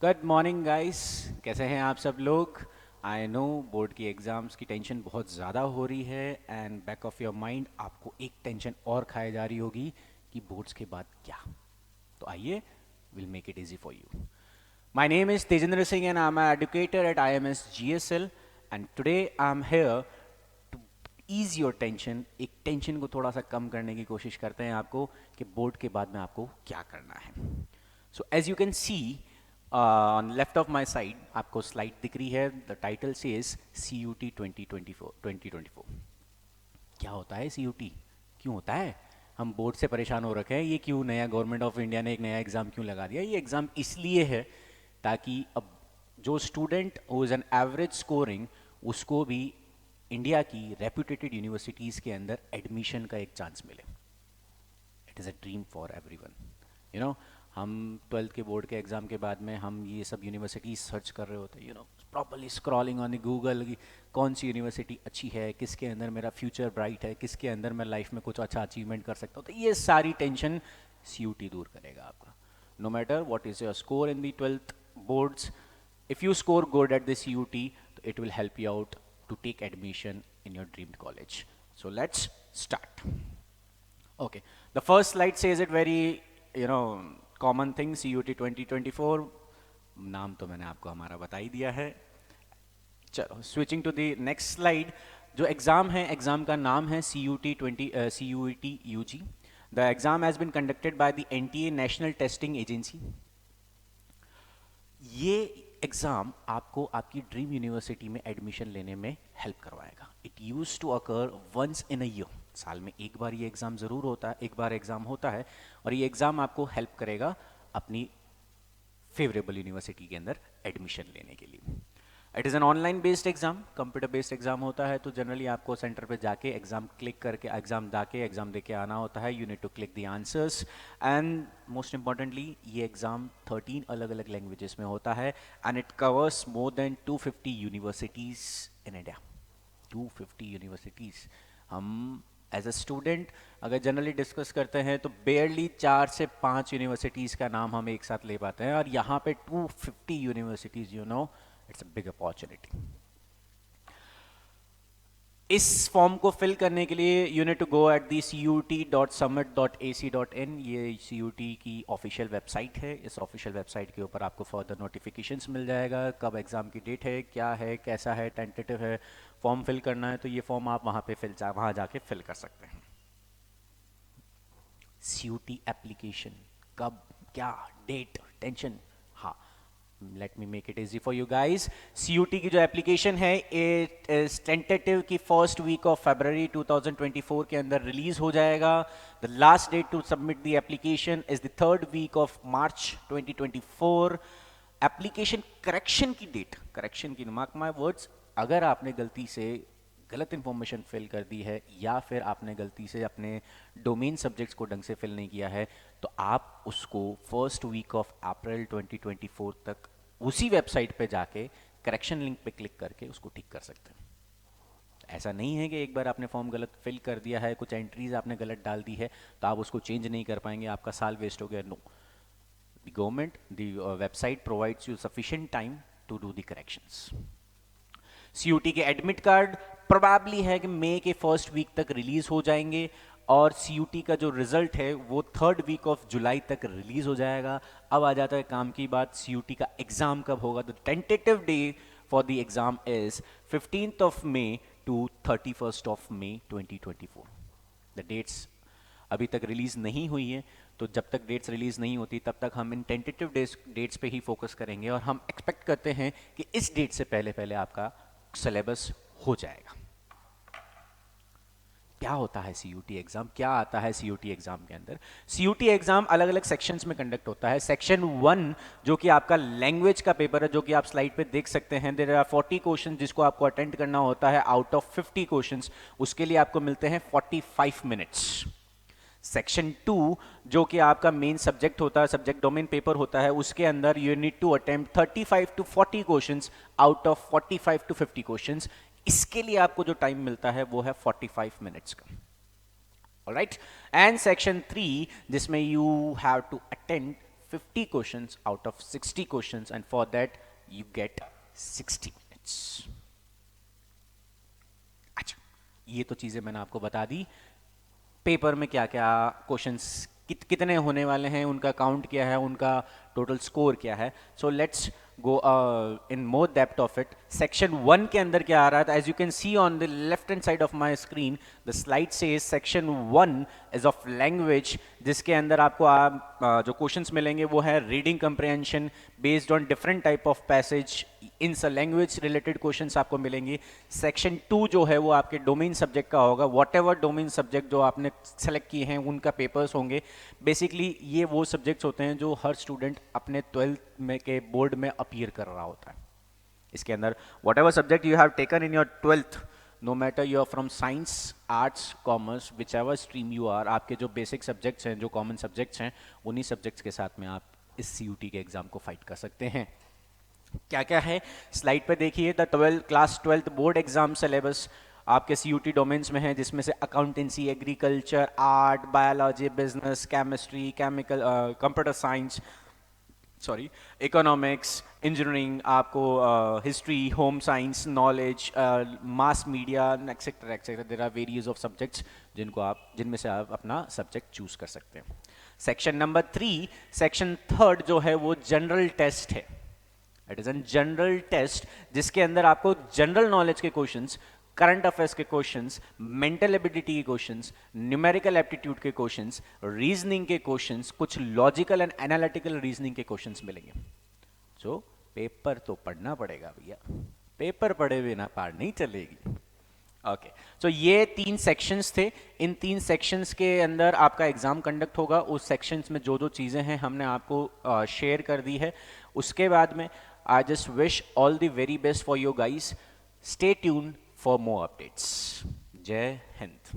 Good morning guys. कैसे हैं आप सब लोग? आई नो बोर्ड की एग्ज़ाम्स की टेंशन बहुत ज़्यादा हो रही है and back of your mind आपको एक टेंशन और खाए जा रही होगी कि बोर्ड्स के बाद क्या। तो आइए, will make it easy for you. My name is Tejendra Singh and I am educator at IMS GSL and today I am here to ease your tension. एक टेंशन को थोड़ा सा कम करने की कोशिश करते हैं आपको कि बोर्ड के बाद में आपको क्या करना है। So as you can see on left of my side आपको स्लाइड दिख रही है। The title says CUT 2024। क्या होता है CUT? क्यों होता है? हम बोर्ड से परेशान हो रखे हैं, ये क्यों नया गवर्नमेंट ऑफ इंडिया ने एक नया एग्ज़ाम क्यों लगा दिया? ये एग्ज़ाम इसलिए है ताकि अब जो student who is an average scoring, उसको भी इंडिया की रेप्यूटेटेड यूनिवर्सिटीज़ के अंदर एडमिशन का एक चांस मिले। It is a dream for every one. You know, हम 12th के बोर्ड के एग्ज़ाम के बाद में हम ये सब यूनिवर्सिटी सर्च कर रहे होते हैं, properly scrolling on the Google की कौन सी यूनिवर्सिटी अच्छी है, किसके अंदर मेरा फ्यूचर ब्राइट है, किसके अंदर मैं लाइफ में कुछ अच्छा अचीवमेंट कर सकता हूँ। तो ये सारी टेंशन CUT दूर करेगा आपका। No matter what is your score in the 12th boards, if you score good at the CUT, it will help you out to take admission in your dreamed college. So let's start. Okay, the first slide says it very, common thing, CUT 2024. नाम तो मैंने आपको हमारा बता ही दिया है। चलो, switching to the next slide. जो एग्ज़ाम है, एग्ज़ाम का नाम है CUT UG। The exam has been conducted by the NTA national testing agency. ये एग्ज़ाम आपको आपकी ड्रीम यूनिवर्सिटी में एडमिशन लेने में हेल्प करवाएगा। It use to occur once in a year. साल में एक बार ये एग्ज़ाम ज़रूर होता है, एक बार एग्ज़ाम होता है, और ये एग्ज़ाम आपको हेल्प करेगा अपनी फेवरेबल यूनिवर्सिटी के अंदर एडमिशन लेने के लिए। It is an online based exam, computer based exam होता है। तो जनरली आपको सेंटर पे जाके एग्जाम क्लिक करके एग्जाम दे के आना होता है। You need to click the answers and most importantly ये एग्जाम 13 अलग अलग लैंग्वेजेस में होता है and it covers more than 250 universities in India. 250 universities. हम एज अ स्टूडेंट अगर जनरली डिस्कस करते हैं तो बेयरली 4 से 5 यूनिवर्सिटीज़ का नाम हम एक साथ ले पाते हैं, और यहाँ पे 250 universities, it's a big opportunity. इस फॉर्म को फिल करने के लिए you need to go at the CUT.summit.ac.in। ये CUT की ऑफिशियल वेबसाइट है। इस ऑफिशियल वेबसाइट के ऊपर आपको फर्दर नोटिफिकेशंस मिल जाएगा, कब एग्ज़ाम की डेट है, क्या है, कैसा है, टेंटेटिव है, फॉर्म फिल करना है तो ये फॉर्म आप वहाँ जाके फिल कर सकते हैं। CUT एप्लीकेशन कब, क्या, डेट, टेंशन, हाँ, let me make it easy for you guys. CUT की जो एप्लीकेशन है, इट इज टेंटेटिव की फर्स्ट वीक ऑफ February 2024 के अंदर रिलीज हो जाएगा। The last date to submit the application is the third week of March 2024। Application correction की मार्क माई वर्ड्स, अगर आपने गलती से गलत इंफॉर्मेशन फिल कर दी है या फिर आपने गलती से अपने डोमेन सब्जेक्ट्स को ढंग से फिल नहीं किया है, तो आप उसको फर्स्ट वीक ऑफ अप्रैल 2024 तक उसी वेबसाइट पे जाके करेक्शन लिंक पे क्लिक करके उसको ठीक कर सकते हैं। ऐसा नहीं है कि एक बार आपने फॉर्म गलत फिल कर दिया है, कुछ एंट्रीज आपने गलत डाल दी है तो आप उसको चेंज नहीं कर पाएंगे, आपका साल वेस्ट हो गया। No, the government, the website provides you sufficient time to do the corrections. CUT के एडमिट कार्ड प्रोबेबली है कि मई के फर्स्ट वीक तक रिलीज हो जाएंगे, और CUT का जो रिजल्ट है वो थर्ड वीक ऑफ जुलाई तक रिलीज हो जाएगा। अब आ जाता है काम की बात, CUT का एग्जाम कब होगा। The tentative day for the exam is 15th of May to 31st of May 2024। The dates अभी तक रिलीज नहीं हुई है, तो जब तक डेट्स रिलीज नहीं होती तब तक हम इन टेंटेटिव डेट्स पे ही फोकस करेंगे, और हम एक्सपेक्ट करते हैं कि इस डेट से पहले पहले आपका सिलेबस हो जाएगा। क्या होता है CUT एग्जाम, क्या आता है CUT एग्जाम के अंदर? CUT एग्जाम अलग अलग सेक्शंस में कंडक्ट होता है। सेक्शन 1 जो कि आपका लैंग्वेज का पेपर है, जो कि आप स्लाइड पे देख सकते हैं, देयर आर 40 क्वेश्चन जिसको आपको अटेंड करना होता है आउट ऑफ 50 क्वेश्चंस। उसके लिए आपको मिलते हैं 45 मिनट्स। सेक्शन 2 जो कि आपका मेन सब्जेक्ट होता है, सब्जेक्ट डोमेन पेपर होता है, उसके अंदर you need to attempt 35 to 40 questions out of 45 to 50 questions. इसके लिए आपको जो टाइम मिलता है वो है 45 मिनट्स का। ऑलराइट, एंड सेक्शन 3 जिसमें you have to attend 50 questions out of 60 questions, and for that you get 60 minutes. अच्छा, ये तो चीजें मैंने आपको बता दी। पेपर में क्या क्या क्वेश्चंस कितने होने वाले हैं, उनका काउंट क्या है, उनका टोटल स्कोर क्या है। So let's go in more depth of it. Section 1 के अंदर क्या आ रहा था, as you can see on the left hand side of my screen the slide says section 1 is of language, जिसके अंदर आपको जो क्वेश्चंस मिलेंगे वो है reading comprehension based on different type of passage, in language related questions आपको मिलेंगे। Section 2 जो है वो आपके डोमेन सब्जेक्ट का होगा, वॉट एवर डोमेन सब्जेक्ट जो आपने सेलेक्ट किए हैं उनका पेपर्स होंगे। बेसिकली ये वो सब्जेक्ट्स होते हैं जो हर स्टूडेंट अपने 12th में के बोर्ड में अपीयर कर रहा होता है। इसके अंदर whatever subject you have taken in your 12th, no matter you are from science, arts, commerce, whichever stream you are, आपके जो बेसिक सब्जेक्ट्स हैं, जो कॉमन सब्जेक्ट्स हैं, उन्हीं सब्जेक्ट्स के साथ में आप इस CUT के एग्जाम को फाइट कर सकते हैं। क्या क्या है स्लाइड पे देखिए। The class 12th board exam syllabus आपके CUT डोमेन्स में है, जिसमें से accountancy, agriculture, art, biology, business, chemistry, chemical, computer science, sorry, economics, engineering, आपको history, home science, knowledge, mass media, etcetera etcetera. There are various of subjects जिनमें से आप अपना सब्जेक्ट चूज कर सकते हैं। सेक्शन नंबर 3, सेक्शन 3 जो है वो जनरल टेस्ट है। It is an general test जिसके अंदर आपको जनरल नॉलेज के क्वेश्चंस, करंट अफेयर्स के क्वेश्चंस, मेंटल एबिलिटी के क्वेश्चंस, न्यूमेरिकल एप्टीट्यूड के क्वेश्चंस, रीजनिंग के क्वेश्चंस, कुछ लॉजिकल एंड एनालिटिकल रीजनिंग के क्वेश्चंस मिलेंगे। सो पेपर तो पढ़ना पड़ेगा भैया, पेपर पढ़े बिना पार नहीं चलेगी। ओके, सो ये 3 सेक्शंस थे। इन 3 सेक्शंस के अंदर आपका एग्जाम कंडक्ट होगा। उस सेक्शंस में जो जो चीज़ें हैं हमने आपको शेयर कर दी है। उसके बाद में I just wish all the very best for you guys. Stay tuned for more updates. Jai Hind.